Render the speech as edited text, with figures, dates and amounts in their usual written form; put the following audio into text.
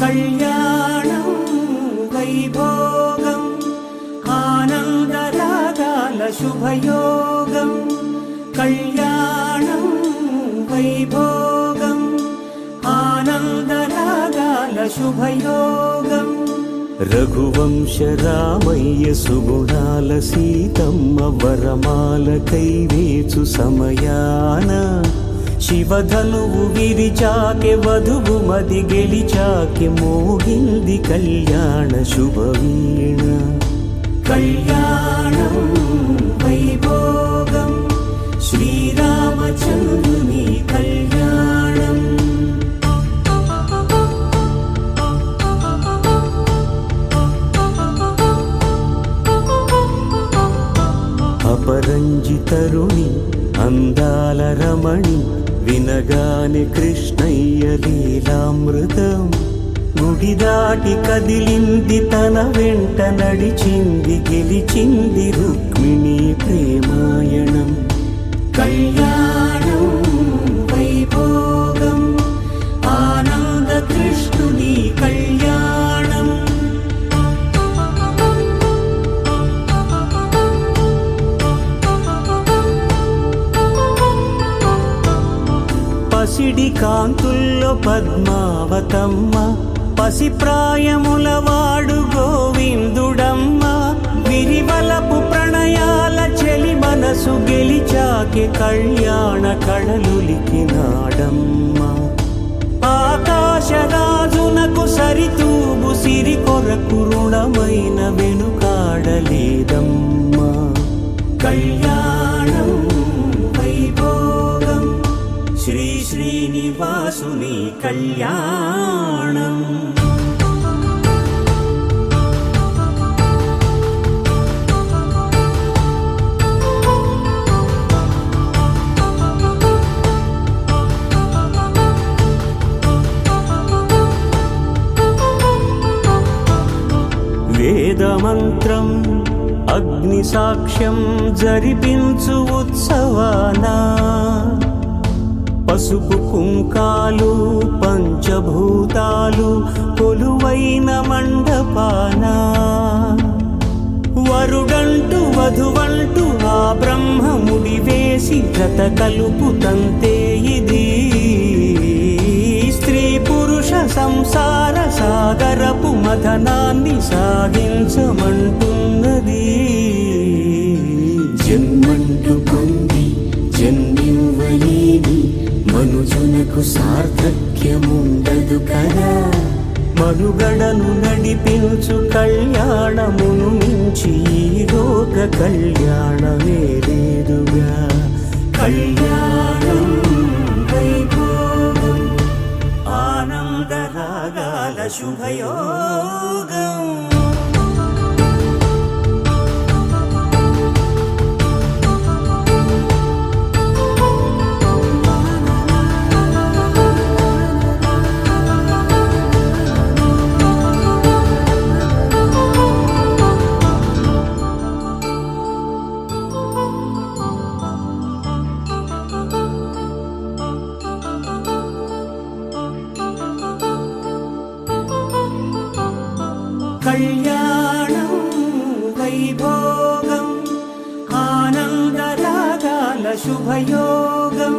కళ్యాణం వైభోగం ఆనందరాగాల శుభయోగం కళ్యాణం వైభోగం ఆనందరాగాల శుభయోగం రఘువంశ రామయ్య సుగుణాల సీతమ్మ వరమాల కైవేచు సమయాన శివధనువు విరిచాకె వధువు మది గెలిచాకె మోగింది కళ్యాణ శుభవీణ కళ్యాణం వైభోగం శ్రీరామచంద్రుని కళ్యాణం అపరంజితరుణి అందాల రమణి వినగానే కృష్ణయ్య లీలామృతం గుడి దాటి కదిలింది తన వెంట నడిచింది గెలిచింది రుక్మిణి ప్రేమాయణం కళ్యాణం వైభోగం ఆనంద కృష్ణుని కళ్యాణం పసిడి కాంతుల్లో పద్మావతమ్మ పసిప్రాయముల వాడు గోవిందుడమ్మ విరివలపు ప్రణయాల చెలి మనసు గెలిచాకే కళ్యాణ కళలులికినాడమ్మ ఆకాశరాజునకు సరితూగు సిరి కొరకు రుణమైన వెనుకాడలేదమ్మా కళ్యాణం వైభోగం శ్రీ శ్రీనివాసుని కళ్యాణం వేదమంత్రం అగ్ని సాక్ష్యం జరిపించు ఉత్సవానా పసుపు కుంకాలు పంచభూతాలు కొలువైన మండపాన వరుడంటూ వధువంటూ ఆ బ్రహ్మముడి వేసి జత కలుపుతంతే ఇది స్త్రీ పురుష సంసార సాగరపు మథనాన్ని సాగించమంటున్నది జన్మంటూ పొంది జన్మివ్వలేని మనుజునకు సార్థక్యముండదు కదా మనుగడను నడిపించు కళ్యాణమును మించి ఈ లోక కళ్యాణమే లేదుగా కళ్యాణం వైభోగం ఆనందరాగాల శుభయోగం కళ్యాణం వైభోగం ఆనందరాగాల శుభయోగం